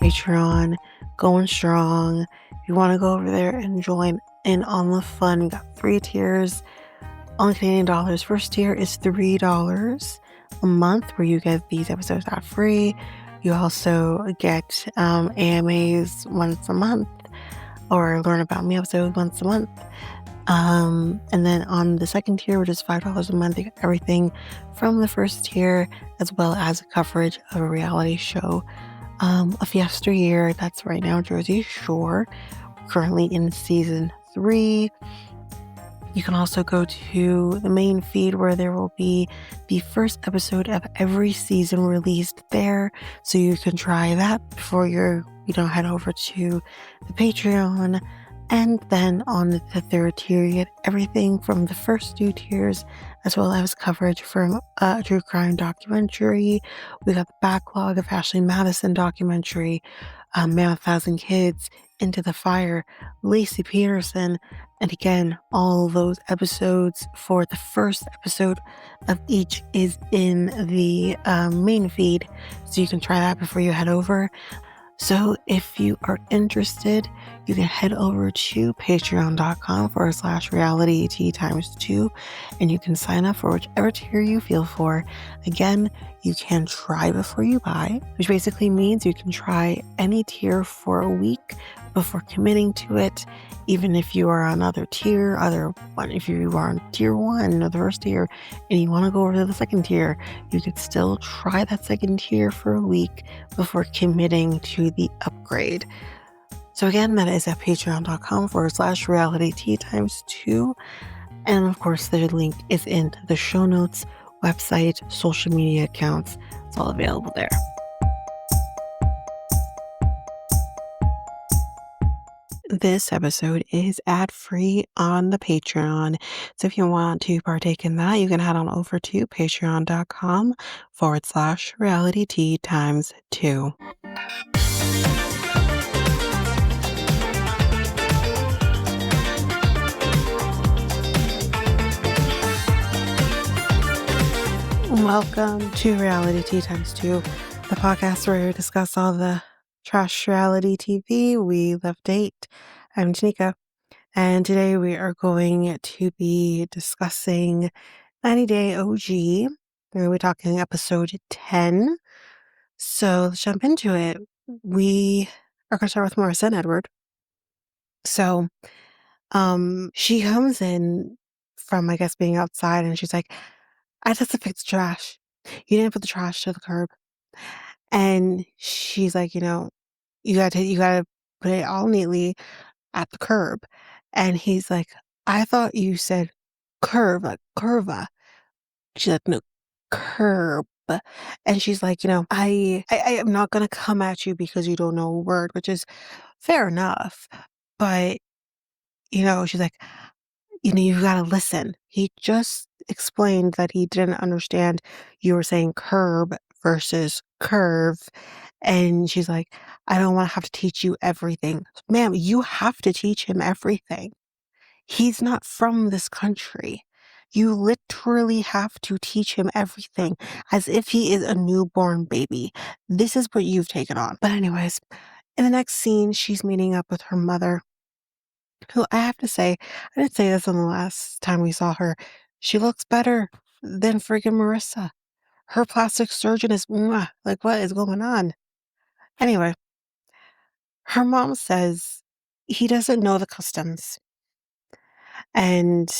Patreon, going strong. If you want to go over there and join in on the fun, we got 3 tiers on Canadian dollars. First tier is $3 a month, where you get these episodes ad free. You also get AMAs once a month, or learn about me episodes once a month. And then on the second tier, which is $5 a month, you get everything from the first tier, as well as coverage of a reality show of yesteryear. That's right now Jersey Shore, currently in season 3. You can also go to the main feed, where there will be the first episode of every season released there, so you can try that before you head over to the Patreon. And then on the third tier, you get everything from the first 2 tiers, as well as coverage from a true crime documentary. We got the backlog of Ashley Madison documentary, Man with 1,000 Kids, Into the Fire, Lacey Peterson, and again, all those episodes for the first episode of each is in the main feed, so you can try that before you head over. So if you are interested, you can head over to patreon.com/realityt times 2, and you can sign up for whichever tier you feel for. Again, you can try before you buy, which basically means you can try any tier for a week before committing to it. Even if you are on other tier, if you are on tier 1 or the first tier and you want to go over to the second tier, you could still try that second tier for a week before committing to the upgrade. So again, that is at patreon.com/realityt times 2. And of course, the link is in the show notes, website, social media accounts. It's all available there. This episode is ad-free on the Patreon. So if you want to partake in that, you can head on over to patreon.com/realityt times 2. Welcome to Reality Tea Times 2, the podcast where we discuss all the trash reality TV we love date. I'm Tanika, and today we are going to be discussing 90 Day OG. We're going to be talking episode 10. So let's jump into it. We are going to start with Marissa and Edward. So she comes in from, I guess, being outside, and she's like, I just picked the trash. You didn't put the trash to the curb. And she's like, you gotta put it all neatly at the curb. And he's like, I thought you said curve, like curva. She's like, no, curb. And she's like, I am not gonna come at you because you don't know a word, which is fair enough. But, she's like, you've got to listen. He just explained that he didn't understand you were saying curb versus curve. And she's like, I don't want to have to teach you everything. Ma'am, you have to teach him everything. He's not from this country. You literally have to teach him everything as if he is a newborn baby. This is what you've taken on. But anyways, in the next scene, she's meeting up with her mother, who I have to say, I didn't say this on the last time we saw her. She looks better than friggin' Marissa. Her plastic surgeon is, mwah, like, what is going on? Anyway, her mom says he doesn't know the customs and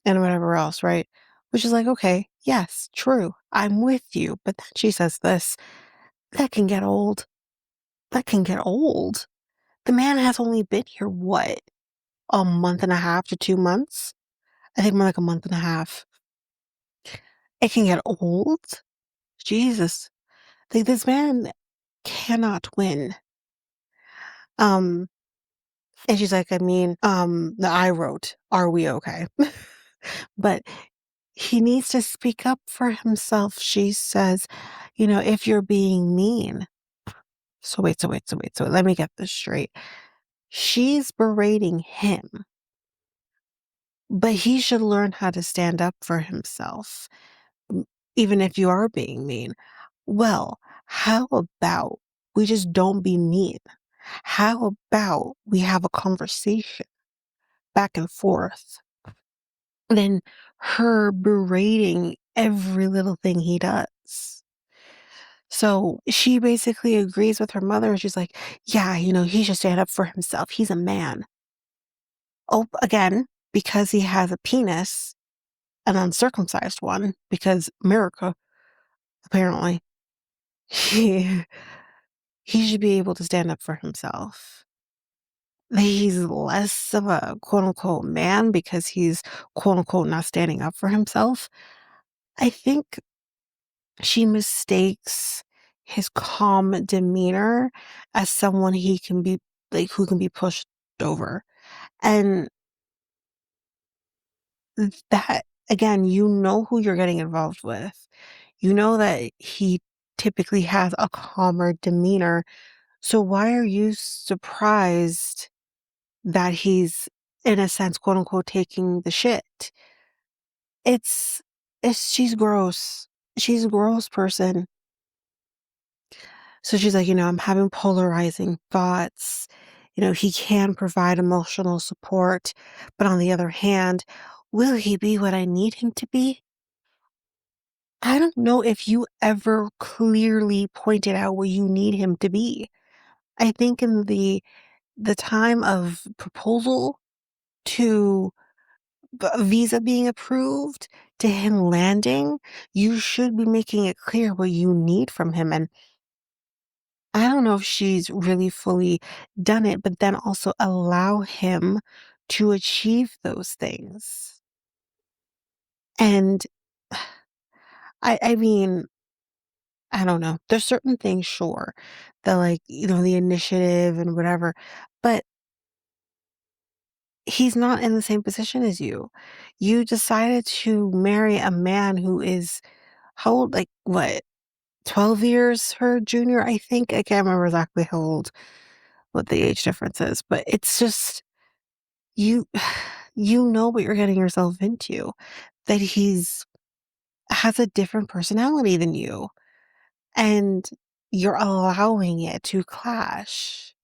whatever else, right? Which is like, okay, yes, true. I'm with you. But then she says this, that can get old. That can get old. The man has only been here, what, a month and a half to 2 months? I think more like a month and a half. It can get old? Jesus. Like, this man cannot win. And she's like, I wrote, are we okay? But he needs to speak up for himself. She says, if you're being mean. So wait. Let me get this straight. She's berating him, but he should learn how to stand up for himself, even if you are being mean. Well, how about we just don't be mean. How about we have a conversation back and forth than her berating every little thing he does? So she basically agrees with her mother. And she's like, yeah, he should stand up for himself. He's a man. Oh, again, because he has a penis, an uncircumcised one, because America, apparently, he, he should be able to stand up for himself. He's less of a quote unquote man because he's quote unquote not standing up for himself. I think she mistakes his calm demeanor as someone he can be like who can be pushed over. And that again, who you're getting involved with. You know that he typically has a calmer demeanor. So why are you surprised that he's in a sense, quote unquote, taking the shit? It's she's gross. She's a gross person. So she's like, I'm having polarizing thoughts. He can provide emotional support, but on the other hand, will he be what I need him to be? I don't know if you ever clearly pointed out what you need him to be. I think in the time of proposal to a visa being approved to him landing, you should be making it clear what you need from him. And I don't know if she's really fully done it, but then also allow him to achieve those things. And I mean, I don't know. There's certain things, sure, that like, the initiative and whatever, but he's not in the same position as you. You decided to marry a man who is how old? Like what? 12 years her junior, I think. I can't remember exactly how old, what the age difference is, but it's just you you know what you're getting yourself into. That he's has a different personality than you and you're allowing it to clash.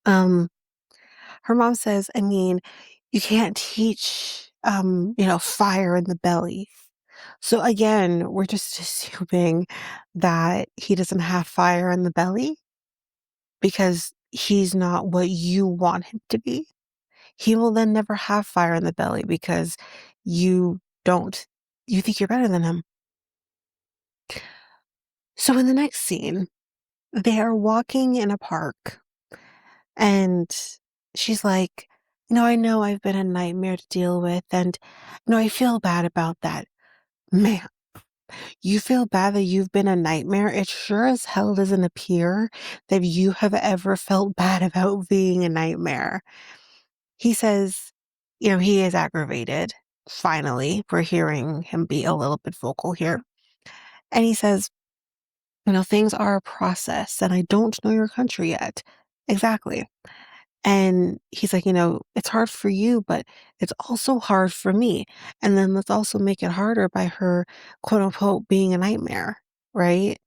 Um Her mom says, I mean, you can't teach, fire in the belly. So again, we're just assuming that he doesn't have fire in the belly because he's not what you want him to be. He will then never have fire in the belly because you don't, you think you're better than him. So in the next scene, they are walking in a park and she's like, I know I've been a nightmare to deal with, and I feel bad about that. Man, you feel bad that you've been a nightmare? It sure as hell doesn't appear that you have ever felt bad about being a nightmare. He says, he is aggravated. Finally, we're hearing him be a little bit vocal here. And he says, things are a process, and I don't know your country yet. Exactly. And he's like, it's hard for you, but it's also hard for me. And then let's also make it harder by her, quote unquote, being a nightmare, right?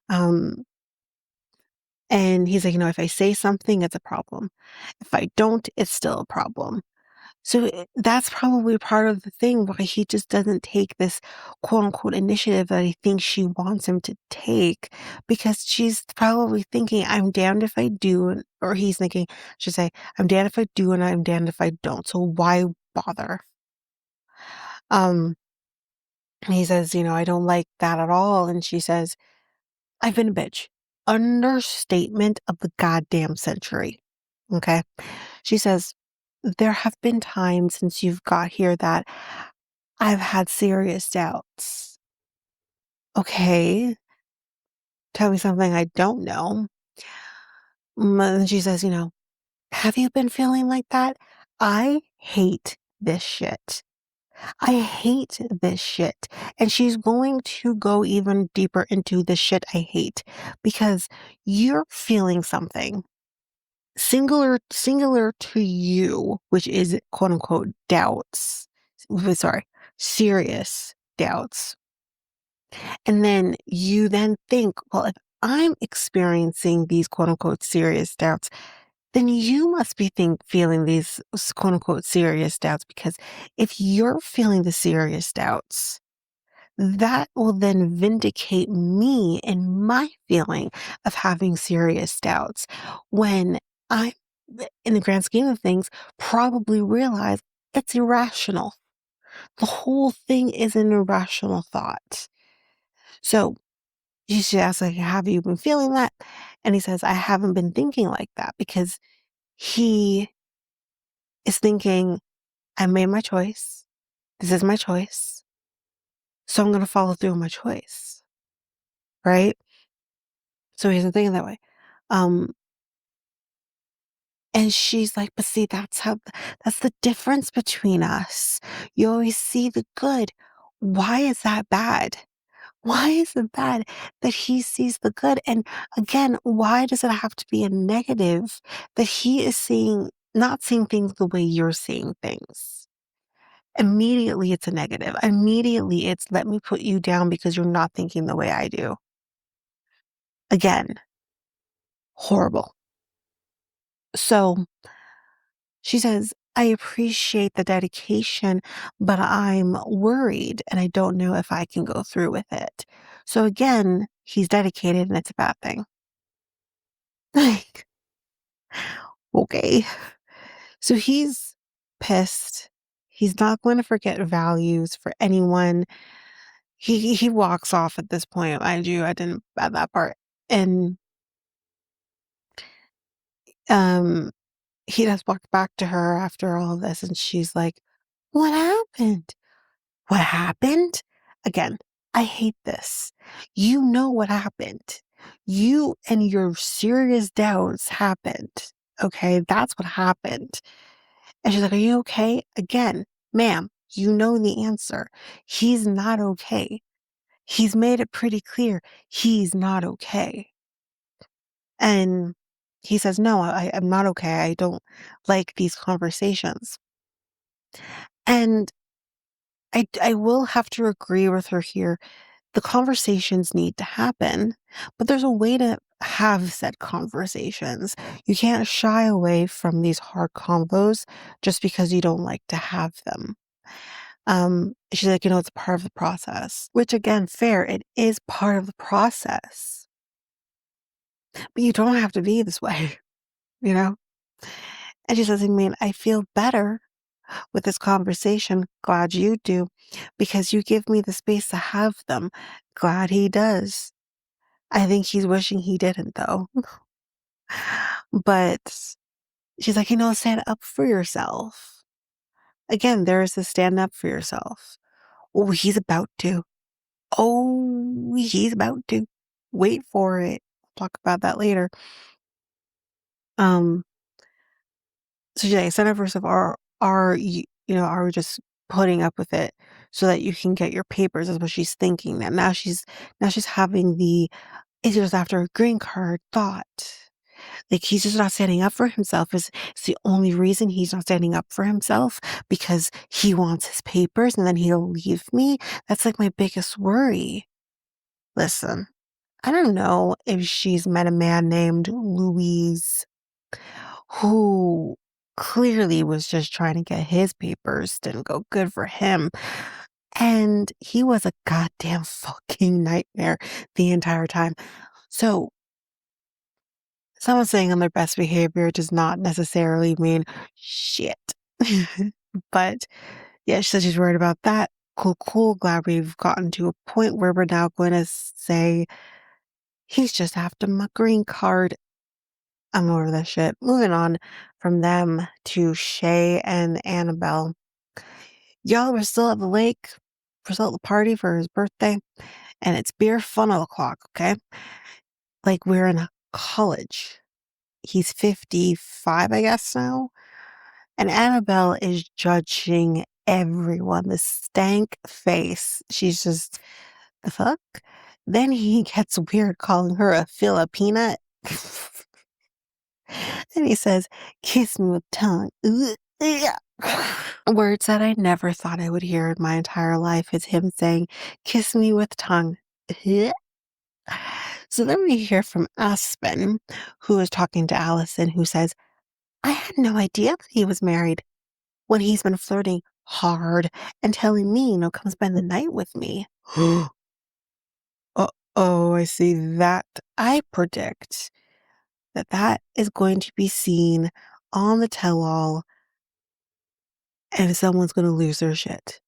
Um, and he's like, if I say something, it's a problem. If I don't, it's still a problem. So that's probably part of the thing why he just doesn't take this quote unquote initiative that he thinks she wants him to take, because she's probably thinking, I'm damned if I do, or he's thinking, should say, I'm damned if I do and I'm damned if I don't. So why bother? Um, he says, I don't like that at all. And she says, I've been a bitch. Understatement of the goddamn century. Okay. She says, there have been times since you've got here that I've had serious doubts. Okay, tell me something I don't know. And she says, have you been feeling like that? I hate this shit. I hate this shit. And she's going to go even deeper into the shit I hate because you're feeling something singular to you, which is quote unquote doubts. Sorry, serious doubts. And then you then think, well, if I'm experiencing these quote unquote serious doubts, then you must be feeling these quote unquote serious doubts, because if you're feeling the serious doubts, that will then vindicate me in my feeling of having serious doubts, when I, in the grand scheme of things, probably realize it's irrational. The whole thing is an irrational thought. So you should ask, like, have you been feeling that? And he says, I haven't been thinking like that, because he is thinking, I made my choice. This is my choice. So I'm going to follow through with my choice. Right? So he's thinking that way. Um, and she's like, but see, that's the difference between us. You always see the good. Why is that bad? Why is it bad that he sees the good? And again, why does it have to be a negative that he is not seeing things the way you're seeing things? Immediately it's a negative. Immediately it's, let me put you down because you're not thinking the way I do. Again, horrible. So she says, I appreciate the dedication, but I'm worried and I don't know if I can go through with it. So again, he's dedicated and it's a bad thing. Like, okay. So he's pissed. He's not going to forget values for anyone. He walks off at this point. Mind you, I didn't add that part. And um he does walk back to her after all this, and she's like, what happened? What happened? Again, I hate this. You know what happened. You and your serious doubts happened. Okay, that's what happened. And she's like, are you okay? Again, ma'am, you know the answer. He's not okay. He's made it pretty clear he's not okay. And he says, no, I'm not okay. I don't like these conversations. And I will have to agree with her here. The conversations need to happen, but there's a way to have said conversations. You can't shy away from these hard combos just because you don't like to have them. She's like, it's part of the process, which again, fair, it is part of the process, but you don't have to be this way, you know? And she says, I mean, I feel better with this conversation. Glad you do, because you give me the space to have them. Glad he does. I think he's wishing he didn't, though. But she's like, stand up for yourself. Again, there is the stand up for yourself. Oh, he's about to. Oh, he's about to. Wait for it. Talk about that later. Um, so she's like, stand up for yourself, or are you, are we just putting up with it so that you can get your papers? Is what she's thinking. That now she's having the, it's just after a green card thought. Like, he's just not standing up for himself. It's the only reason he's not standing up for himself, because he wants his papers and then he'll leave me. That's like my biggest worry. Listen, I don't know if she's met a man named Louise who clearly was just trying to get his papers. Didn't go good for him. And he was a goddamn fucking nightmare the entire time. So someone saying on their best behavior does not necessarily mean shit. But yeah, she said she's worried about that. Cool, cool. Glad we've gotten to a point where we're now going to say he's just after my green card. I'm over that shit. Moving on from them to Shea and Annabelle. Y'all, we're still at the lake. We're still at the party for his birthday. And it's beer funnel o'clock, okay? Like, we're in college. He's 55, I guess, now. And Annabelle is judging everyone. The stank face. She's just, the fuck? Then he gets weird calling her a Filipina. And he says, kiss me with tongue. Words that I never thought I would hear in my entire life is him saying, kiss me with tongue. So So then we hear from Aspen, who is talking to Allison, who says, I had no idea that he was married when he's been flirting hard and telling me, come spend the night with me. Oh, I see that. I predict that that is going to be seen on the tell-all and someone's going to lose their shit.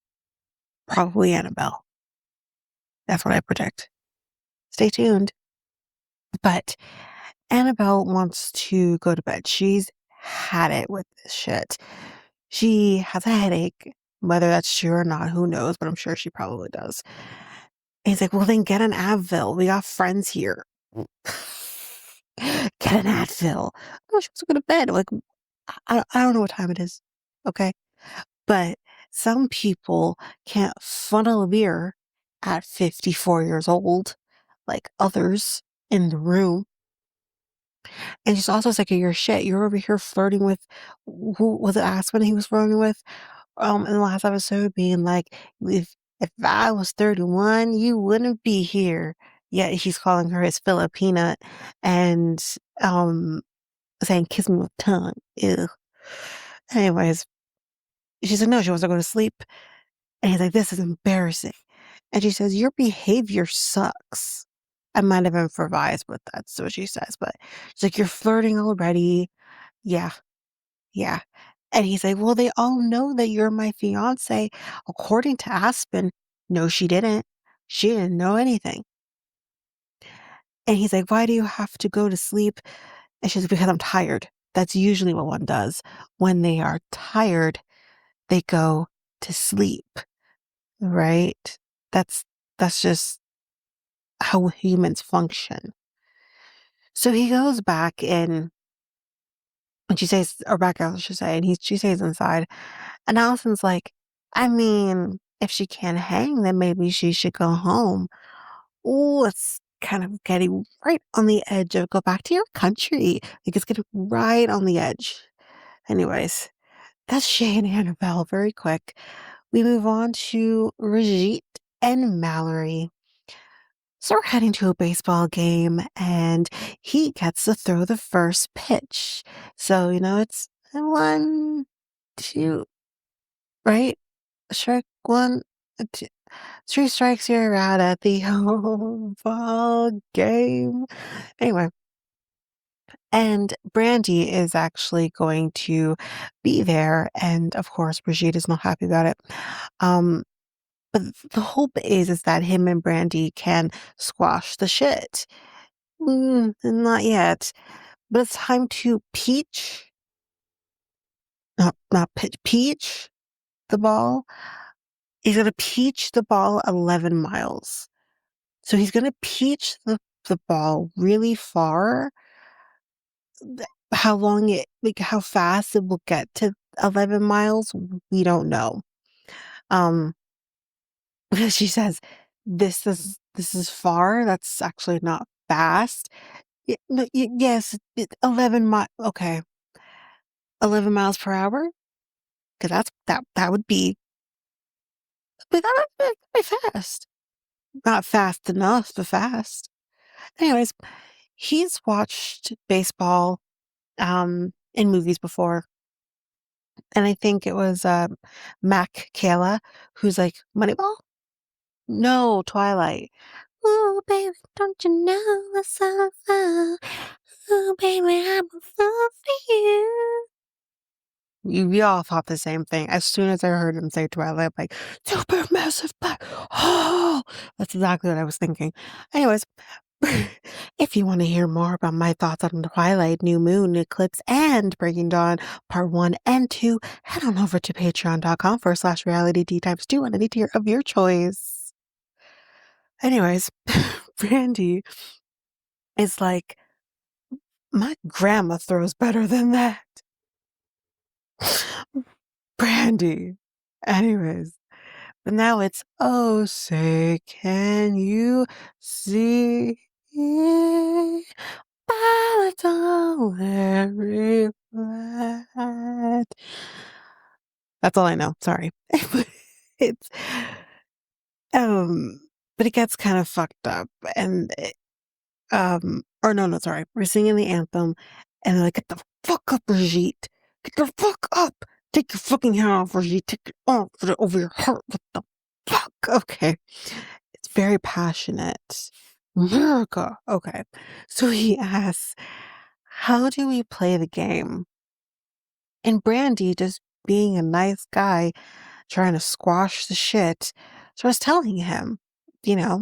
Probably Annabelle. That's what I predict. Stay tuned. But Annabelle wants to go to bed. She's had it with this shit. She has a headache. Whether that's true or not, who knows, but I'm sure she probably does. And he's like, well, then get an Advil. We got friends here. Get an Advil. Oh, she wants to go to bed. Like, I don't know what time it is. Okay. But some people can't funnel a beer at 54 years old, like others in the room. And she's also sick of your shit. You're over here flirting with, who was it, Aspen he was flirting with? In the last episode, being like, if I was 31, you wouldn't be here. Yet he's calling her his Filipina and saying, kiss me with tongue. Ew. Anyways, she said no, she wants to go to sleep. And he's like, this is embarrassing. And she says, your behavior sucks. I might have improvised with that. So she says, but she's like, you're flirting already. Yeah. Yeah. And he's like, well, they all know that you're my fiance. According to Aspen, no, she didn't. She didn't know anything. And he's like, why do you have to go to sleep? And she's like, because I'm tired. That's usually what one does. When they are tired, they go to sleep. Right? That's just how humans function. So he goes back in, and she says, or back out, I should say, and she stays inside. And Allison's like, I mean, if she can't hang, then maybe she should go home. Oh, it's kind of getting right on the edge of go back to your country. Like it's getting right on the edge. Anyways, that's Shea and Annabelle. Very quick. We move on to Rasit and Mallory. So we're heading to a baseball game, and he gets to throw the first pitch. So, it's 1, 2, right? Strike 1, 2, 3 strikes, you're out at the whole ball game. Anyway, and Brandy is actually going to be there, and of course, Brigitte is not happy about it. But the hope is that him and Brandy can squash the shit. Not yet. But it's time to not pitch, peach the ball. He's going to peach the ball 11 miles. So he's going to peach the ball really far. How fast it will get to 11 miles, we don't know. She says, this is far. That's actually not fast. No, yes, 11 okay. 11 miles per hour? Because that would be, but that would be fast. Not fast enough, but fast. Anyways, he's watched baseball in movies before. And I think it was Mac Kayla who's like, Moneyball? No, Twilight. Oh, baby, don't you know it's so fun? Oh, baby, I'm a fool for you. We all thought the same thing. As soon as I heard him say Twilight, I'm like, super massive black. Oh, that's exactly what I was thinking. Anyways, if you want to hear more about my thoughts on Twilight, New Moon, Eclipse, and Breaking Dawn, part 1 and 2, head on over to patreon.com/reality D times 2 on any tier of your choice. Anyways, Brandy is like, my grandma throws better than that. Brandy. Anyways, but now it's, oh, say, can you see by the dawn every flat? That's all I know. Sorry. It's, but it gets kind of fucked up. And or no, sorry. We're singing the anthem, and they're like, "Get the fuck up, Rasit. Get the fuck up. Take your fucking hand off, Rasit. Take it off, put it over your heart. What the fuck?" Okay. It's very passionate. America. Okay. So he asks, "How do we play the game?" And Brandy, just being a nice guy, trying to squash the shit, so I was telling him,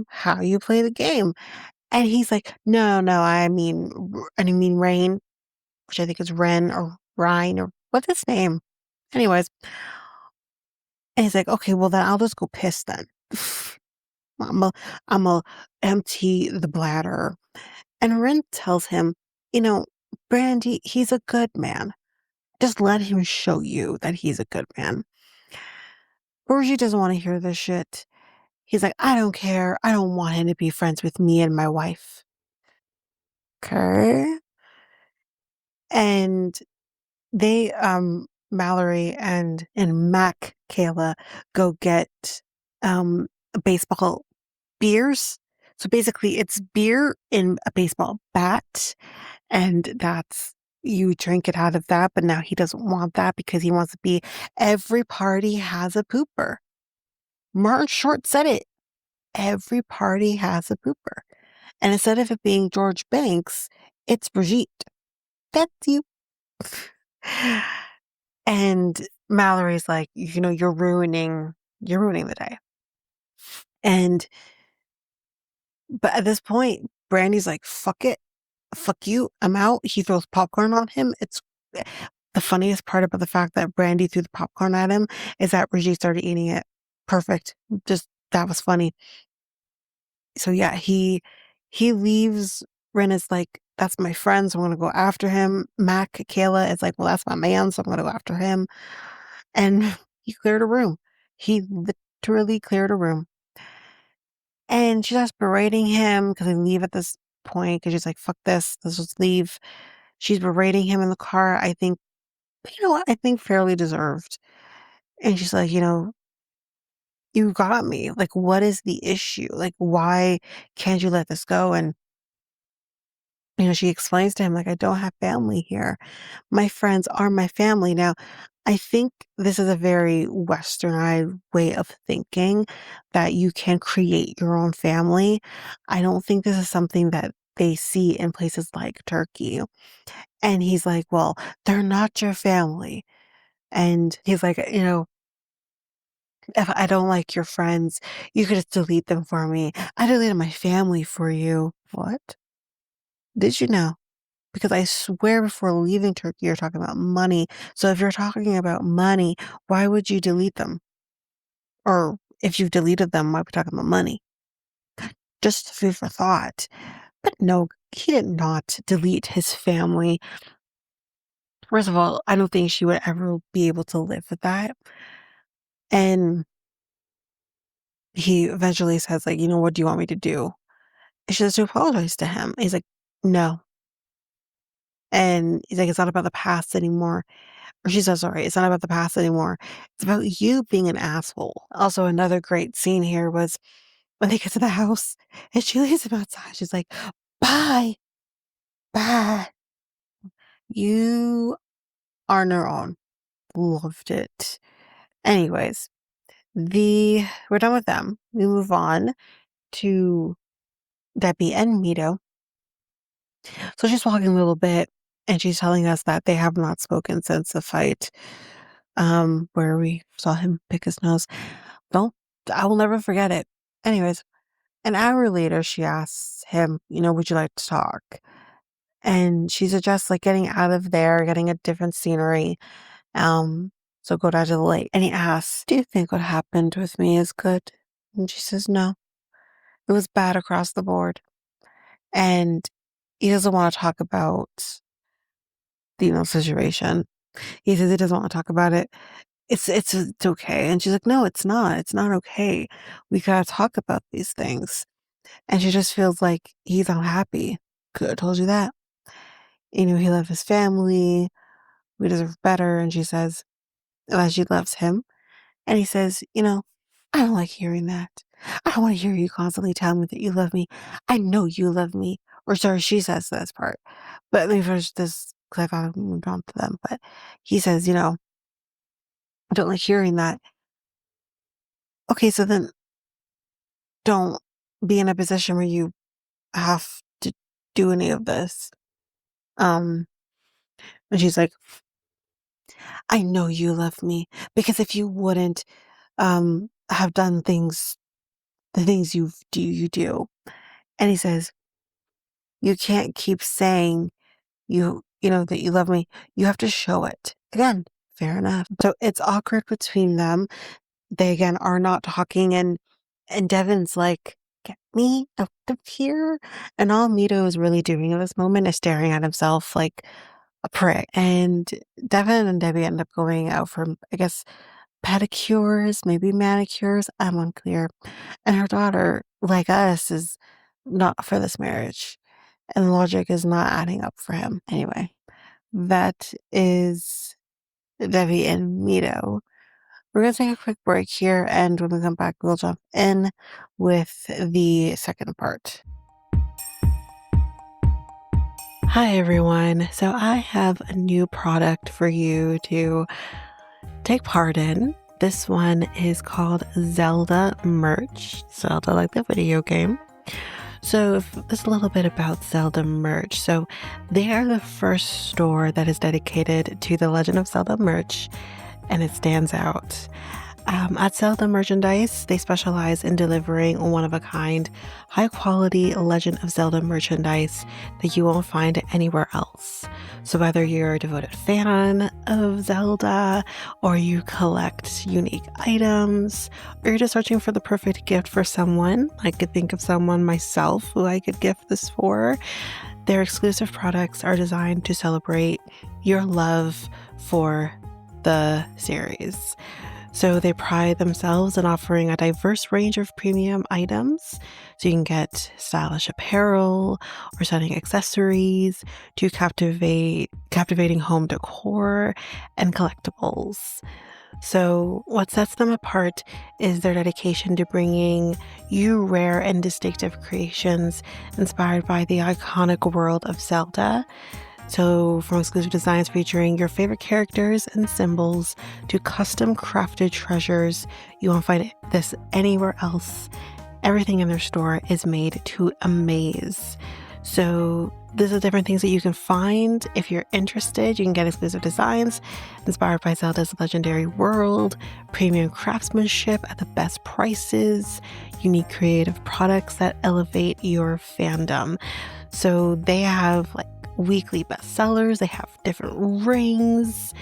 how you play the game. And he's like, "No, no, I mean Rain," which I think is Ren or Ryan or what's his name? Anyways, and he's like, "Okay, well then I'll just go piss then. I'm a, I'm a empty the bladder." And Ren tells him, you know, "Brandy, he's a good man. Just let him show you that he's a good man." Borgie doesn't want to hear this shit. He's like, "I don't care. I don't want him to be friends with me and my wife." Okay. And they, Mallory and Mac Kayla go get, baseball beers. So basically, it's beer in a baseball bat, and that's you drink it out of that, but now he doesn't want that because he wants to be every party has a pooper. Martin Short said it. Every party has a pooper. And instead of it being George Banks, it's Brigitte. That's you. And Mallory's like, you're ruining the day. And but at this point, Brandy's like, "Fuck it. Fuck you. I'm out." He throws popcorn on him. It's the funniest part about the fact that Brandy threw the popcorn at him is that Brigitte started eating it. Perfect. Just that was funny. So yeah, he leaves. Ren is like, "That's my friend, so I'm gonna go after him." Kayla is like, "Well, that's my man, so I'm gonna go after him." And he cleared a room. He literally cleared a room. And she starts berating him because they leave at this point because she's like, "Fuck this, let's just leave." She's berating him in the car. I think, you know what? I think fairly deserved. And she's like, "You got me. Like, what is the issue? Like, why can't you let this go?" And, she explains to him, like, "I don't have family here. My friends are my family." Now, I think this is a very westernized way of thinking that you can create your own family. I don't think this is something that they see in places like Turkey. And he's like, "Well, they're not your family." And he's like, "If I don't like your friends, you could just delete them for me. I deleted my family for you." What? Did you know? Because I swear before leaving Turkey, you're talking about money. So if you're talking about money, why would you delete them? Or if you've deleted them, why are we talking about money? Just food for thought. But no, he did not delete his family. First of all, I don't think she would ever be able to live with that. And he eventually says, like, "What do you want me to do?" And she says to apologize to him. He's like, "No." And he's like, "It's not about the past anymore." Or she says, "Sorry, it's not about the past anymore. It's about you being an asshole." Also, another great scene here was when they get to the house and she leaves him outside. She's like, "Bye, bye. You are on your own." Loved it. Anyways, we're done with them. We move on to Debbie and Mido. So she's walking a little bit and she's telling us that they have not spoken since the fight, where we saw him pick his nose. Don't I will never forget it. Anyways, an hour later, she asks him, "Would you like to talk?" And she suggests like getting out of there, getting a different scenery. Um, so go down to the lake. And he asks, "Do you think what happened with me is good?" And she says, "No, it was bad across the board." And he doesn't want to talk about the situation. He says he doesn't want to talk about it. It's okay. And she's like, "No, it's not. It's not okay. We gotta talk about these things." And she just feels like he's unhappy. Could have told you that. He loved his family. We deserve better. And she says, that she loves him. And he says, "I don't like hearing that. I don't want to hear you constantly tell me that you love me. I know you love me. Or sorry, she says this part. But let me finish this because I thought I moved on to them. But he says, I don't like hearing that. Okay, so then don't be in a position where you have to do any of this. Um, and she's like, I know you love me because if you wouldn't have done the things you do. And he says, you can't keep saying that you love me. You have to show it. Again, fair enough. So it's awkward between them. They again are not talking and Devin's like, get me out of here. And all Mido is really doing in this moment is staring at himself like a prick. And Devin and Debbie end up going out for, I guess, pedicures, maybe manicures. I'm unclear. And her daughter, like us, is not for this marriage. And logic is not adding up for him. Anyway, that is Debbie and Mido. We're going to take a quick break here, and when we come back, we'll jump in with the second part. Hi, everyone. So I have a new product for you to take part in. This one is called Zelda merch. Zelda, like the video game. So there's a little bit about Zelda merch. So they are the first store that is dedicated to the Legend of Zelda merch, and it stands out. At Zelda Merchandise, they specialize in delivering one-of-a-kind, high-quality Legend of Zelda merchandise that you won't find anywhere else. So whether you're a devoted fan of Zelda, or you collect unique items, or you're just searching for the perfect gift for someone, I could think of someone myself who I could gift this for, their exclusive products are designed to celebrate your love for the series. So they pride themselves in offering a diverse range of premium items. So you can get stylish apparel or stunning accessories to captivating home decor and collectibles. So what sets them apart is their dedication to bringing you rare and distinctive creations inspired by the iconic world of Zelda. So from exclusive designs featuring your favorite characters and symbols to custom crafted treasures, you won't find this anywhere else. Everything in their store is made to amaze. So these are different things that you can find. If you're interested, you can get exclusive designs inspired by Zelda's legendary world, premium craftsmanship at the best prices, unique creative products that elevate your fandom. So they have weekly bestsellers. They have different rings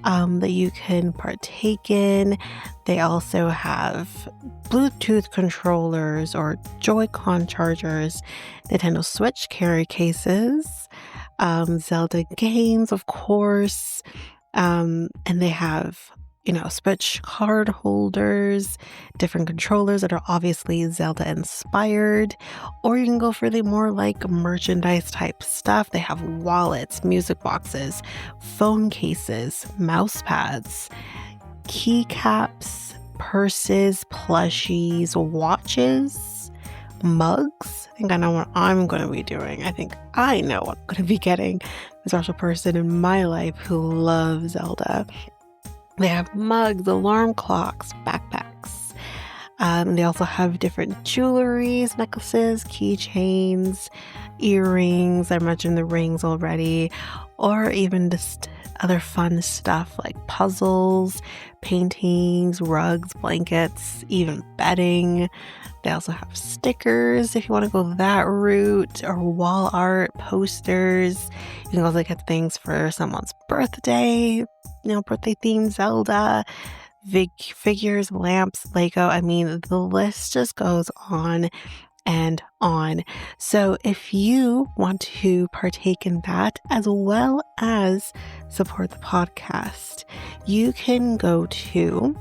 that you can partake in. They also have Bluetooth controllers or Joy-Con chargers, Nintendo Switch carry cases, Zelda games, of course, and they have Switch card holders, different controllers that are obviously Zelda inspired, or you can go for the more merchandise type stuff. They have wallets, music boxes, phone cases, mouse pads, keycaps, purses, plushies, watches, mugs. I think I know what I'm going to be doing. I think I know what I'm going to be getting. A special person in my life who loves Zelda. They have mugs, alarm clocks, backpacks. They also have different jewelries, necklaces, keychains, earrings. I mentioned the rings already, or even just other fun stuff like puzzles, paintings, rugs, blankets, even bedding. They also have stickers if you want to go that route, or wall art, posters. You can also get things for someone's birthday, birthday themed Zelda, figures, lamps, Lego. I mean, the list just goes on and on. So if you want to partake in that as well as support the podcast, you can go to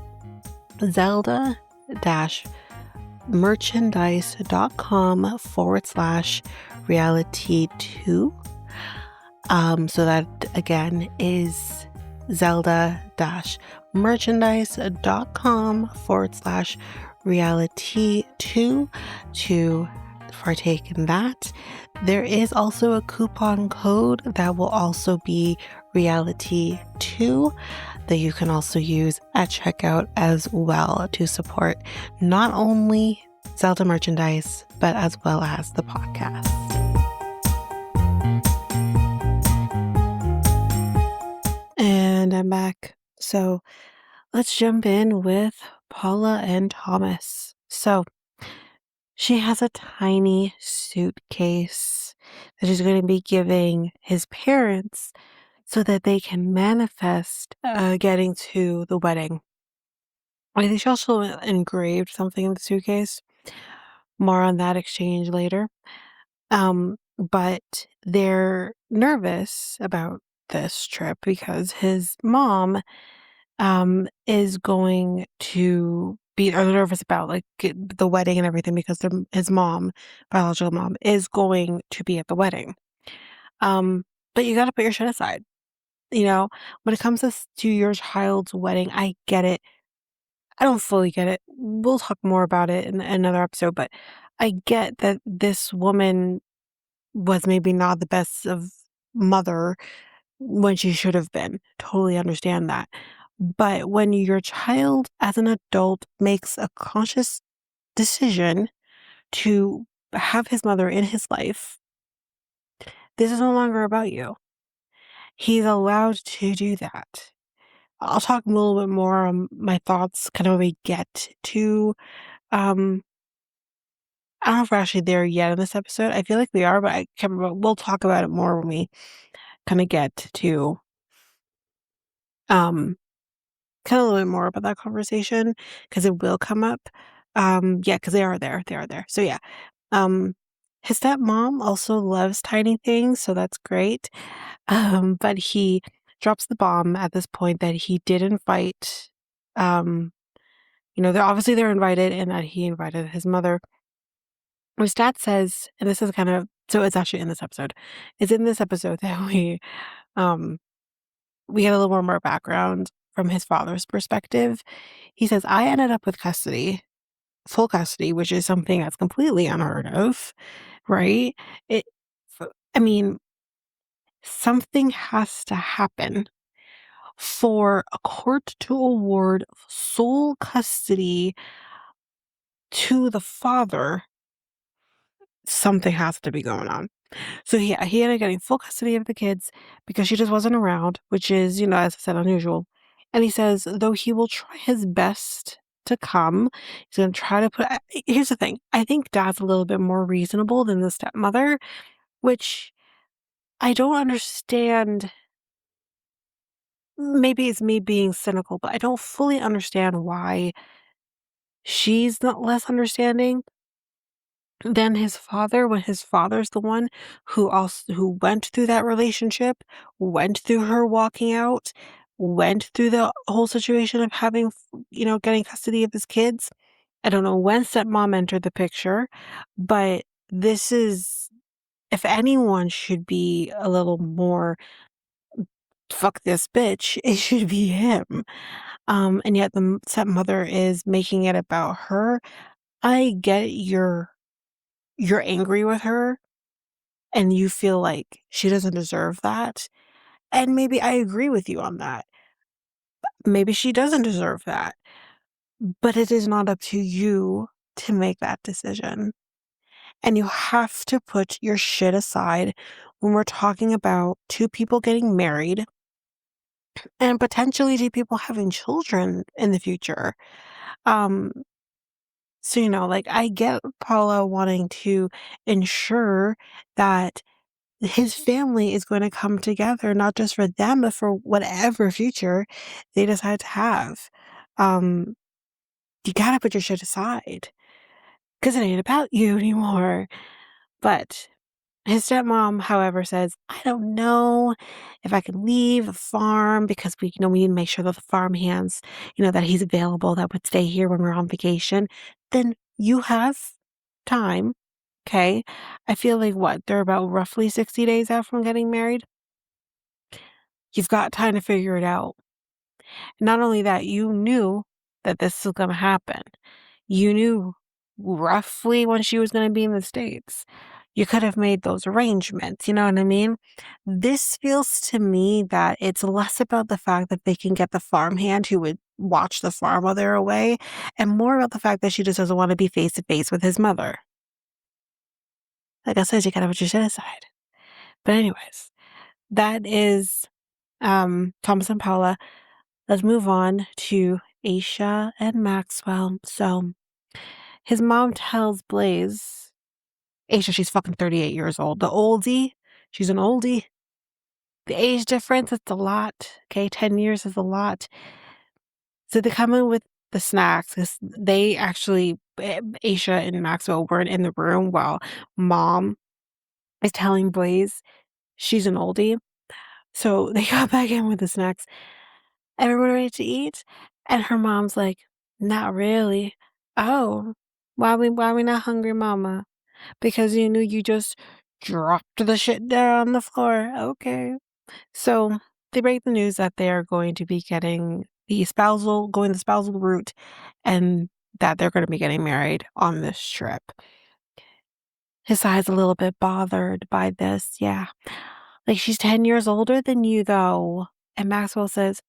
zelda-merchandise.com/reality2. So that again is zelda-merchandise.com Reality 2 to partake in that. There is also a coupon code that will also be Reality 2 that you can also use at checkout as well to support not only Zelda merchandise, but as well as the podcast. And I'm back. So let's jump in with Paula and Thomas. So she has a tiny suitcase that she's going to be giving his parents so that they can manifest getting to the wedding. I think she also engraved something in the suitcase. More on that exchange later. But they're nervous about this trip because his mom is going to be are nervous about like the wedding and everything because his mom, biological mom, is going to be at the wedding. But you got to put your shit aside. You know, when it comes to your child's wedding, I get it. I don't fully get it. We'll talk more about it in another episode, but I get that this woman was maybe not the best of mother when she should have been. Totally understand that. But when your child as an adult makes a conscious decision to have his mother in his life, this is no longer about you. He's allowed to do that. I'll talk a little bit more on my thoughts kind of when we get to I don't know if we're actually there yet in this episode. I feel like we are, but I can't remember. We'll talk about it more when we kind of get to um kind of a little bit more about that conversation because it will come up. Yeah, because they are there. They are there. So yeah. Um his stepmom also loves tiny things, so that's great. But he drops the bomb at this point that he did invite they're invited and that he invited his mother. His dad says, and this is kind of so it's actually in this episode. It's in this episode that um we get a little more background from his father's perspective. He says, I ended up with custody, full custody, which is something that's completely unheard of, right? It I mean, something has to happen for a court to award sole custody to the father. Something has to be going on. So he ended up getting full custody of the kids because she just wasn't around, which is, as I said, unusual. And he says, though he will try his best to come, he's going to try to here's the thing. I think dad's a little bit more reasonable than the stepmother, which I don't understand. Maybe it's me being cynical, but I don't fully understand why she's not less understanding than his father when his father's the one who went through that relationship, went through her walking out, went through the whole situation of having, getting custody of his kids. I don't know when stepmom entered the picture, but this is, if anyone should be a little more fuck this bitch, it should be him. And yet the stepmother is making it about her. I get you're angry with her and you feel like she doesn't deserve that. And maybe I agree with you on that. Maybe she doesn't deserve that. But it is not up to you to make that decision. And you have to put your shit aside when we're talking about two people getting married and potentially two people having children in the future. Um, so, I get Paula wanting to ensure that his family is going to come together, not just for them, but for whatever future they decide to have. Um, you gotta put your shit aside because it ain't about you anymore. But his stepmom, however, says, I don't know if I can leave the farm because we need to make sure that the farm hands, that he's available, that would stay here when we're on vacation. Then you have time. Okay. I feel like they're about roughly 60 days out from getting married. You've got time to figure it out. Not only that, you knew that this was going to happen. You knew roughly when she was going to be in the States. You could have made those arrangements, you know what I mean? This feels to me that it's less about the fact that they can get the farmhand who would watch the farm while they're away, and more about the fact that she just doesn't want to be face to face with his mother. Like I said, you gotta put your shit aside. But anyways, that is Thomas and Paula. Let's move on to Ashia and Maxwell. So his mom tells Blaze, Ashia, she's fucking 38 years old. The oldie, she's an oldie. The age difference, it's a lot. Okay, 10 years is a lot. So they come in with the snacks because they actually, Ashia and Maxwell weren't in the room while mom is telling Blaze she's an oldie. So they got back in with the snacks. Everyone ready to eat? And her mom's like, not really. Oh, why we not hungry, mama? Because you knew you just dropped the shit down on the floor. Okay. So they break the news that they are going to be going the spousal route, and that they're going to be getting married on this trip. His side's a little bit bothered by this. Yeah. Like, she's 10 years older than you, though. And Maxwell says,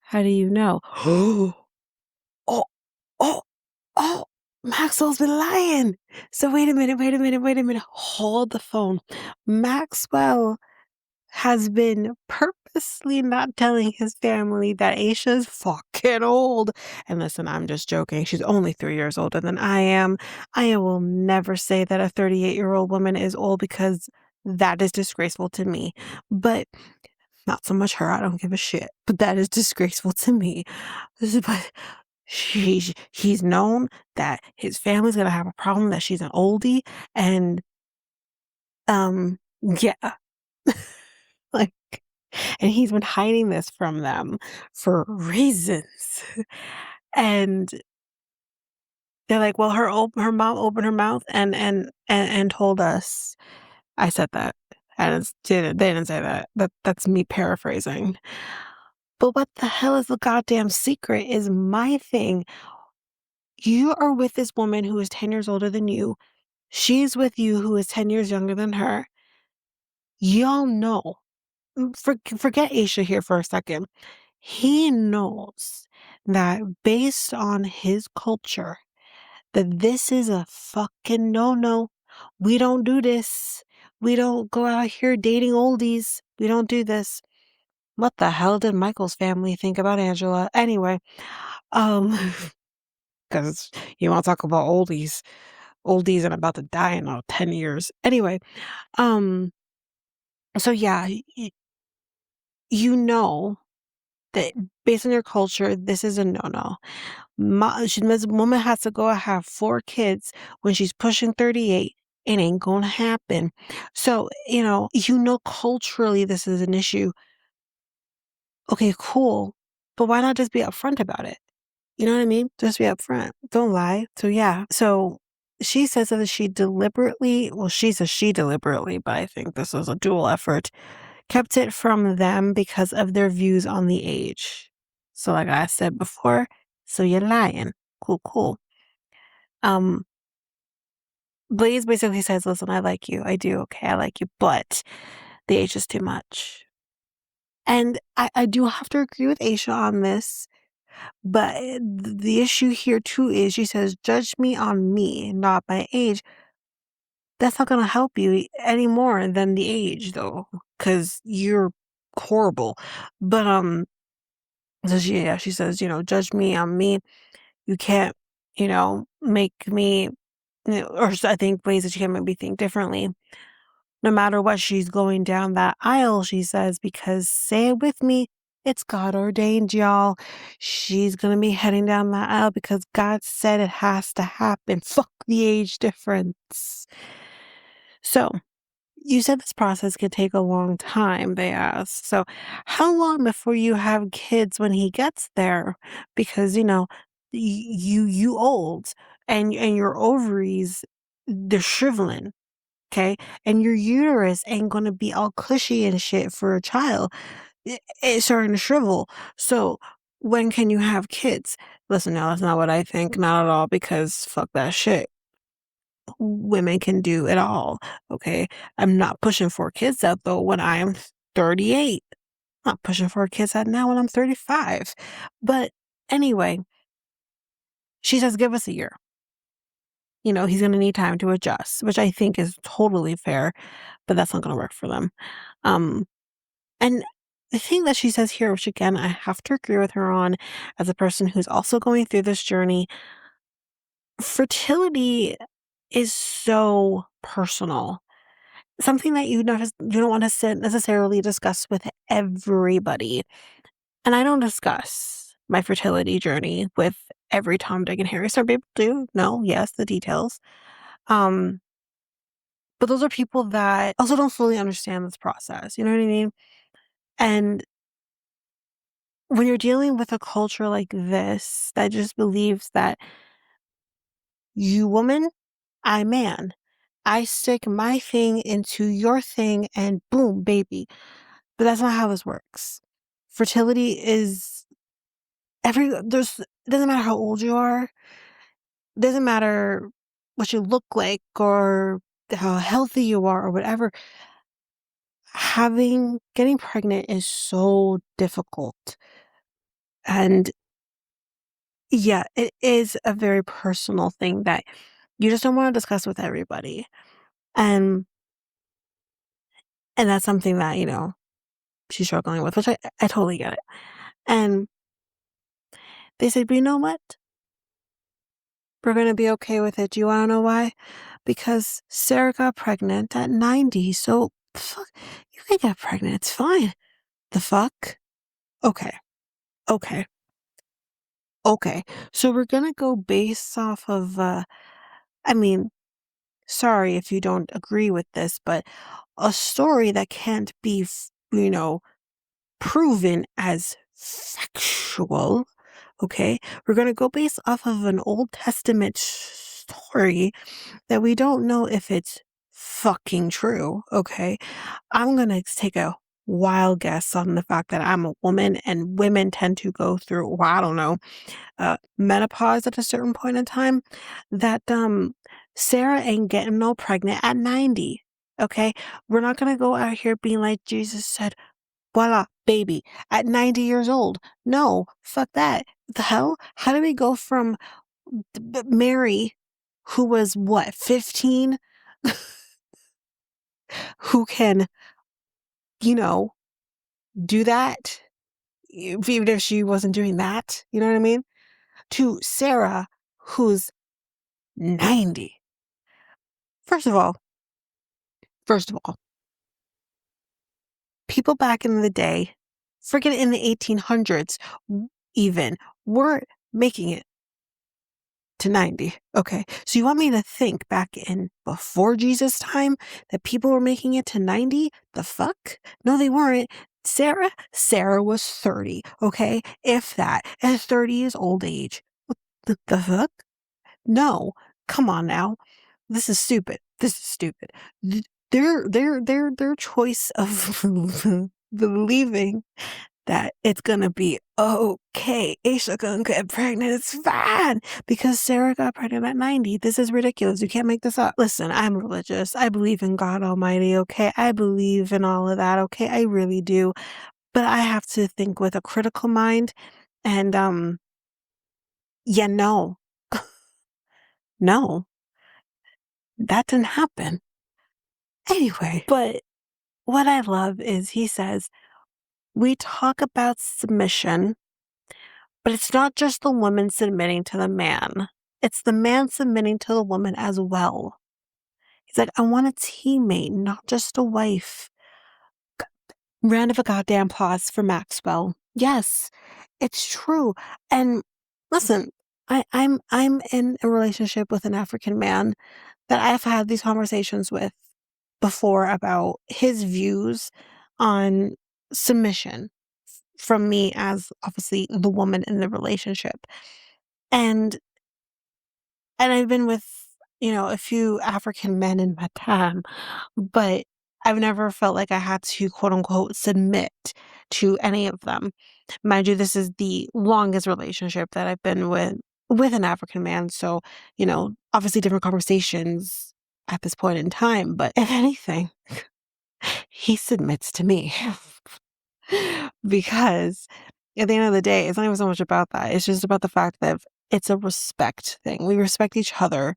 how do you know? Oh, oh, oh, Maxwell's been lying. So wait a minute. Hold the phone. Maxwell has been purposely not telling his family that Ashia's fucking old. And listen, I'm just joking. She's only 3 years older than I am. I will never say that a 38-year-old woman is old because that is disgraceful to me. But not so much her. I don't give a shit. But that is disgraceful to me. But he's known that his family's gonna have a problem that she's an oldie, and yeah. Like, and he's been hiding this from them for reasons. And they're like, well, her mom opened her mouth and told us. I said that. And they didn't say that. That's me paraphrasing. But what the hell is the goddamn secret is my thing. You are with this woman who is 10 years older than you. She's with you who is 10 years younger than her. Y'all know. Forget Ashia here for a second. He knows that based on his culture, that this is a fucking no-no. We don't do this. We don't go out here dating oldies. We don't do this. What the hell did Michael's family think about Angela? Anyway, because you want to talk about oldies and about to die in 10 years. Anyway, so yeah, you know that based on your culture, this is a no-no. This woman has to go and have 4 kids when she's pushing 38. It ain't gonna happen. So, culturally this is an issue. Okay, cool. But why not just be upfront about it? You know what I mean? Just be upfront. Don't lie. So yeah. So she says that she deliberately, but I think this was a dual effort, kept it from them because of their views on the age. So like I said before, so you're lying. Cool. Blaze basically says, listen, I like you. I do. Okay, I like you. But the age is too much. And I do have to agree with Aisha on this. But the issue here too is she says, judge me on me, not my age. That's not going to help you any more than the age, though, because you're horrible. But so she says, judge me on me. You can't, make me, or I think ways that she can't make me think differently. No matter what, she's going down that aisle, she says, because say it with me, it's God ordained, y'all. She's going to be heading down that aisle because God said it has to happen. Fuck the age difference. So, you said this process could take a long time, they asked. So, how long before you have kids when he gets there? Because, you old and your ovaries, they're shriveling. Okay. And your uterus ain't going to be all cushy and shit for a child. It's starting to shrivel. So when can you have kids? Listen, now that's not what I think, not at all, because fuck that shit. Women can do it all, okay? I'm not pushing for kids out though when I am 38. I'm not pushing for kids out now when I'm 35. But anyway, she says, give us a year. He's going to need time to adjust, which I think is totally fair, but that's not going to work for them. Um, and the thing that she says here, which again, I have to agree with her on as a person who's also going through this journey, fertility is so personal. Something that you don't want to necessarily discuss with everybody. And I don't discuss my fertility journey with every Tom, Dick, and Harry. Some people do. No, yes, the details. Um, but those are people that also don't fully understand this process. You know what I mean? And when you're dealing with a culture like this that just believes that you woman, I man, I stick my thing into your thing and boom, baby. But that's not how this works. Fertility is it doesn't matter how old you are, doesn't matter what you look like or how healthy you are or whatever. Getting pregnant is so difficult. And yeah, it is a very personal thing that you just don't want to discuss with everybody. And that's something that, she's struggling with, which I totally get it. And they said, but you know what? We're going to be okay with it. Do you want to know why? Because Sarah got pregnant at 90. So, the fuck, you can get pregnant. It's fine. The fuck? Okay. Okay. Okay. So we're going to go based off of, I mean, sorry if you don't agree with this, but a story that can't be, proven as factual. Okay. We're going to go based off of an Old Testament story that we don't know if it's fucking true, okay? I'm gonna take a wild guess on the fact that I'm a woman and women tend to go through, well, I don't know, menopause at a certain point in time, that Sarah ain't getting no pregnant at 90, okay? We're not gonna go out here being like Jesus said, voila, baby, at 90 years old. No, fuck that. The hell? How do we go from Mary, who was what, 15, who can, you know, do that, even if she wasn't doing that, you know what I mean? To Sarah, who's 90. First of all, first of all, people back in the day, forget in the 1800s, even, weren't making it to 90. Okay. So you want me to think back in before Jesus' time that people were making it to 90? The fuck? No, they weren't. Sarah was 30. Okay. If that. And 30 is old age. What the fuck? No. Come on now. This is stupid. This is stupid. Their choice of believing that it's gonna be okay. Aisha gonna get pregnant. It's fine because Sarah got pregnant at 90. This is ridiculous. You can't make this up. Listen, I'm religious. I believe in God Almighty. Okay, I believe in all of that. Okay, I really do. But I have to think with a critical mind. And yeah, no, no, that didn't happen. Anyway, but what I love is he says we talk about submission. But it's not just the woman submitting to the man. It's the man submitting to the woman as well. He's like, I want a teammate, not just a wife. Round of a goddamn applause for Maxwell. Yes, it's true. And listen, I'm in a relationship with an African man that I've had these conversations with before about his views on submission from me as obviously the woman in the relationship. And I've been with, a few African men in my time, but I've never felt like I had to quote unquote submit to any of them. Mind you, this is the longest relationship that I've been with an African man. So, obviously different conversations at this point in time. But if anything, he submits to me because at the end of the day, it's not even so much about that. It's just about the fact that it's a respect thing. We respect each other.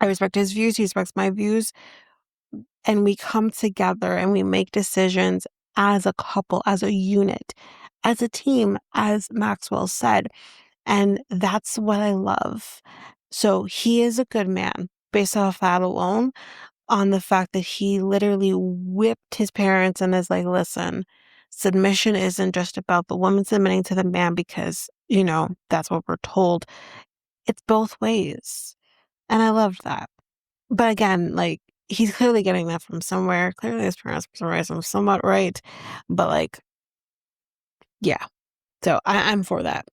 I respect his views. He respects my views. And we come together and we make decisions as a couple, as a unit, as a team, as Maxwell said. And that's what I love. So he is a good man based off that alone, on the fact that he literally whipped his parents and is like, listen, submission isn't just about the woman submitting to the man because, that's what we're told. It's both ways. And I loved that. But again, like, he's clearly getting that from somewhere. Clearly his parents raised him somewhat right. But like, yeah. So I'm for that.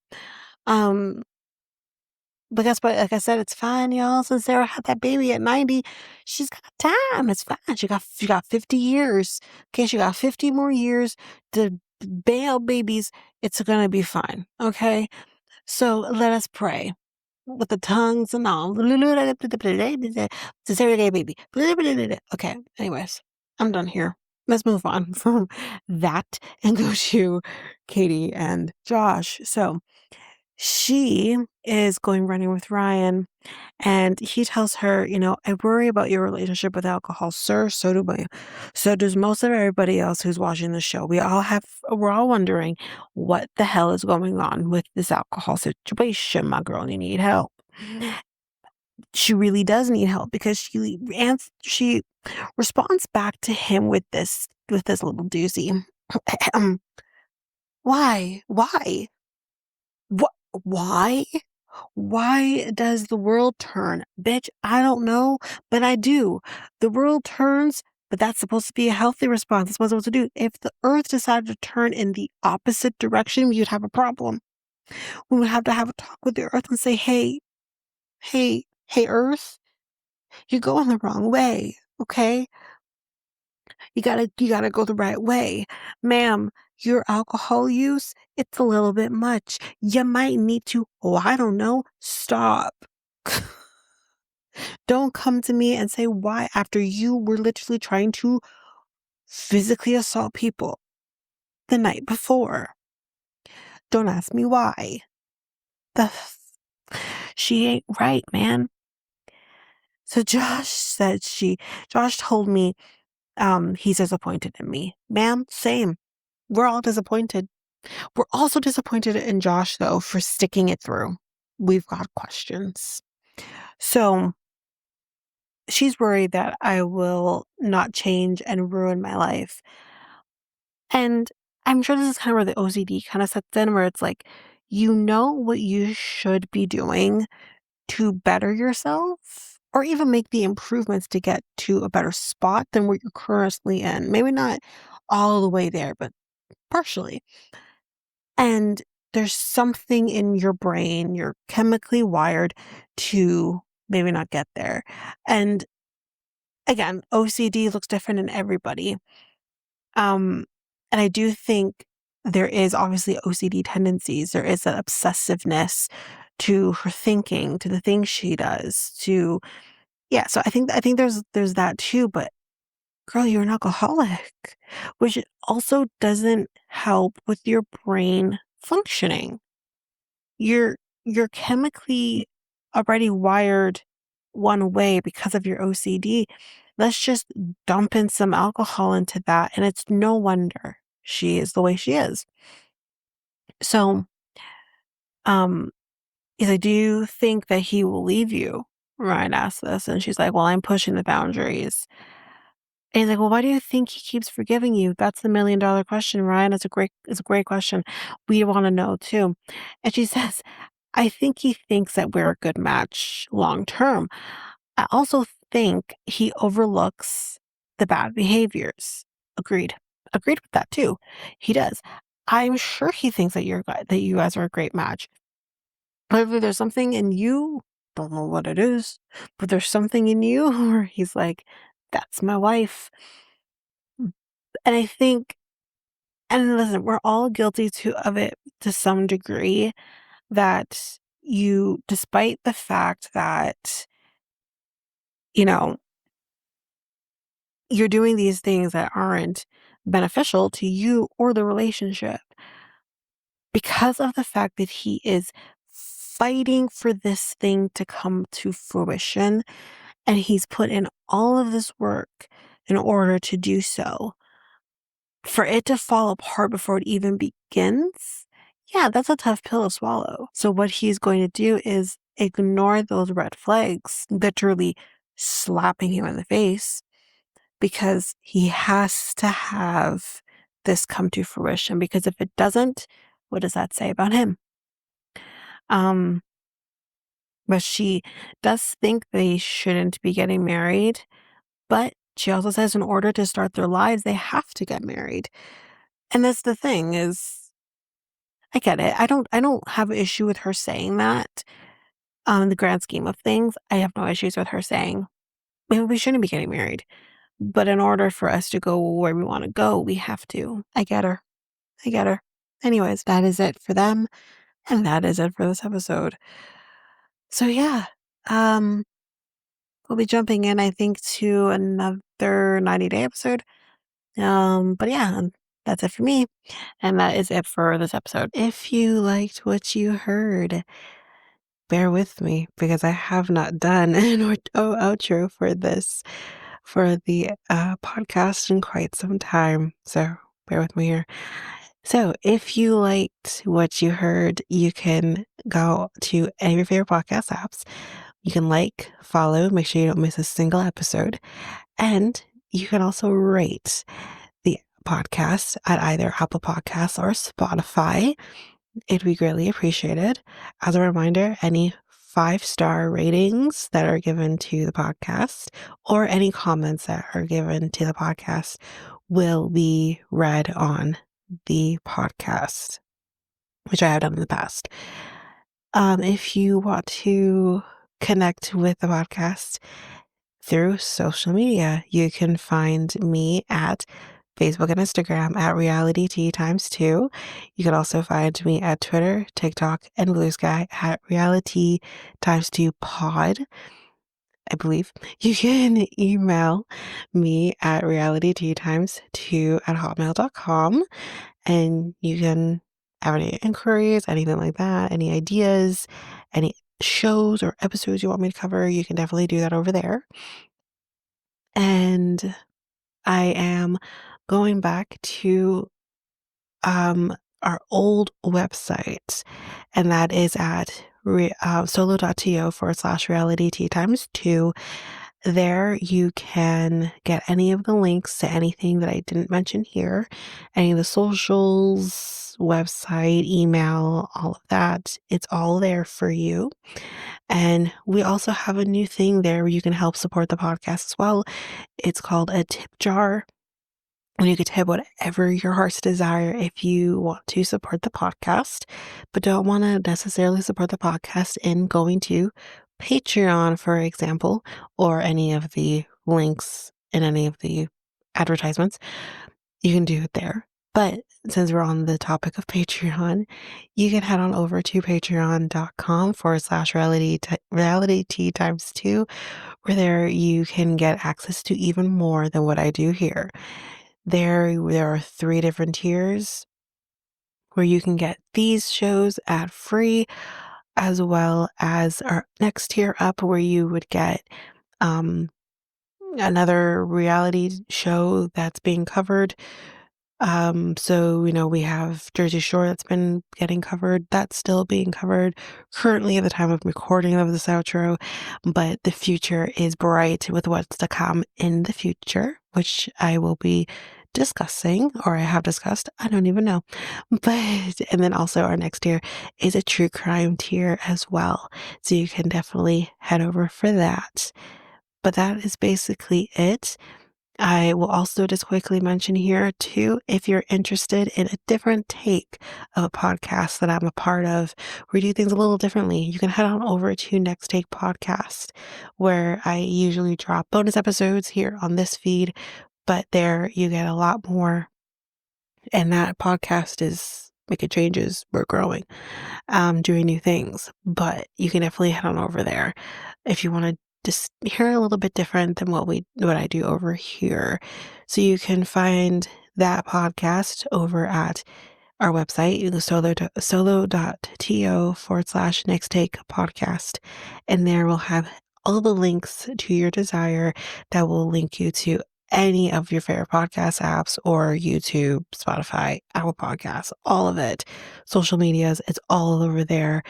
But guess what? Like I said, it's fine, y'all. Since Sarah had that baby at 90, she's got time. It's fine. She got 50 years. Okay, she got 50 more years to bail babies. It's gonna be fine. Okay? So let us pray with the tongues and all. Cesarean baby. Okay, anyways, I'm done here. Let's move on from that and go to Katie and Josh. So she is going running with Ryan, and he tells her, I worry about your relationship with alcohol, sir. So do we. So does most of everybody else who's watching the show. We're all wondering what the hell is going on with this alcohol situation. My girl, you need help. She really does need help because she responds back to him with this little doozy. Why? What? Why? Why does the world turn? Bitch, I don't know, but I do. The world turns, but that's supposed to be a healthy response. That's what it's supposed to do. If the earth decided to turn in the opposite direction, we would have a problem. We would have to have a talk with the earth and say, hey, earth, you're going the wrong way. Okay? You gotta go the right way. Ma'am, your alcohol use, it's a little bit much. You might need to, I don't know, stop. Don't come to me and say why after you were literally trying to physically assault people the night before. Don't ask me why. The she ain't right, man. So Josh told me he's disappointed in me. Ma'am, same. We're all disappointed. We're also disappointed in Josh, though, for sticking it through. We've got questions. So she's worried that I will not change and ruin my life. And I'm sure this is kind of where the OCD kind of sets in, where it's like, you know what you should be doing to better yourself or even make the improvements to get to a better spot than what you're currently in. Maybe not all the way there, but partially. And there's something in your brain, you're chemically wired to maybe not get there. And again, OCD looks different in everybody. And I do think there is obviously OCD tendencies. There is that obsessiveness to her thinking, to the things she does, so I think there's that too, but girl, you're an alcoholic, which also doesn't help with your brain functioning. You're chemically already wired one way because of your OCD. Let's just dump in some alcohol into that, and it's no wonder she is the way she is. So, um, he's like, "Do you think that he will leave you?" Ryan asked this, and she's like, "Well, I'm pushing the boundaries." And he's like, "Well, why do you think he keeps forgiving you?" That's the $1,000,000 question, Ryan. It's a great question. We want to know too. And she says, "I think he thinks that we're a good match long term. I also think he overlooks the bad behaviors." Agreed. Agreed with that too. He does. I'm sure he thinks that that you guys are a great match. But if there's something in you, don't know what it is, but there's something in you where he's like, that's my wife. And I think And listen, we're all guilty of it to some degree, that despite the fact that, you know, you're doing these things that aren't beneficial to you or the relationship, because of the fact that he is fighting for this thing to come to fruition, and he's put in all of this work in order to do so, for it to fall apart before it even begins, yeah, that's a tough pill to swallow. So what he's going to do is ignore those red flags, literally slapping him in the face, because he has to have this come to fruition. Because if it doesn't, what does that say about him? Um, but she does think they shouldn't be getting married, but she also says in order to start their lives, they have to get married. And that's the thing is, I get it. I don't have an issue with her saying that. In the grand scheme of things, I have no issues with her saying, maybe we shouldn't be getting married. But in order for us to go where we want to go, we have to. I get her. I get her. Anyways, that is it for them. And that is it for this episode. So yeah, um, we'll be jumping in, I think, to another 90-day episode. But yeah, that's it for me. And that is it for this episode. If you liked what you heard, bear with me because I have not done an outro for the podcast in quite some time. So bear with me here. So if you liked what you heard, you can go to any of your favorite podcast apps. You can follow, make sure you don't miss a single episode. And you can also rate the podcast at either Apple Podcasts or Spotify. It'd be greatly appreciated. As a reminder, any 5-star ratings that are given to the podcast or any comments that are given to the podcast will be read on the podcast, which I have done in the past. If you want to connect with the podcast through social media, you can find me at Facebook and Instagram at Reality T times 2. You can also find me at Twitter, TikTok, and Blue Sky at Reality times 2 pod, I believe. You can email me at realityt times 2 at hotmail.com, and you can have any inquiries, anything like that, any ideas, any shows or episodes you want me to cover, you can definitely do that over there. And I am going back to our old website, and that is at solo.to/reality t times 2. There you can get any of the links to anything that I didn't mention here, any of the socials, website, email, all of that. It's all there for you. And we also have a new thing there where you can help support the podcast as well. It's called a tip jar. And you can tip whatever your heart's desire if you want to support the podcast, but don't want to necessarily support the podcast in going to Patreon, for example, or any of the links in any of the advertisements. You can do it there. But since we're on the topic of Patreon, you can head on over to patreon.com/reality t times 2, where there you can get access to even more than what I do here. There are 3 different tiers where you can get these shows ad free, as well as our next tier up where you would get another reality show that's being covered. So, we have Jersey Shore that's been getting covered. That's still being covered currently at the time of recording of this outro, but the future is bright with what's to come in the future, which I will be discussing, or I have discussed. I don't even know. And then also our next tier is a true crime tier as well. So you can definitely head over for that. But that is basically it. I will also just quickly mention here too, if you're interested in a different take of a podcast that I'm a part of, we do things a little differently, you can head on over to Next Take Podcast, where I usually drop bonus episodes here on this feed, but there you get a lot more And that podcast is making changes. We're growing, doing new things. But you can definitely head on over there if you want to just hear a little bit different than what I do over here. So you can find that podcast over at our website, solo.to/next take podcast. And there we'll have all the links to your desire that will link you to any of your favorite podcast apps or YouTube, Spotify, Apple Podcasts, all of it. Social medias, it's all over there.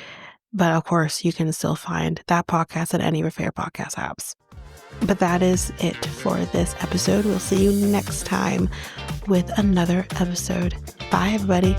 But of course, you can still find that podcast at any of your favorite podcast apps. But that is it for this episode. We'll see you next time with another episode. Bye, everybody.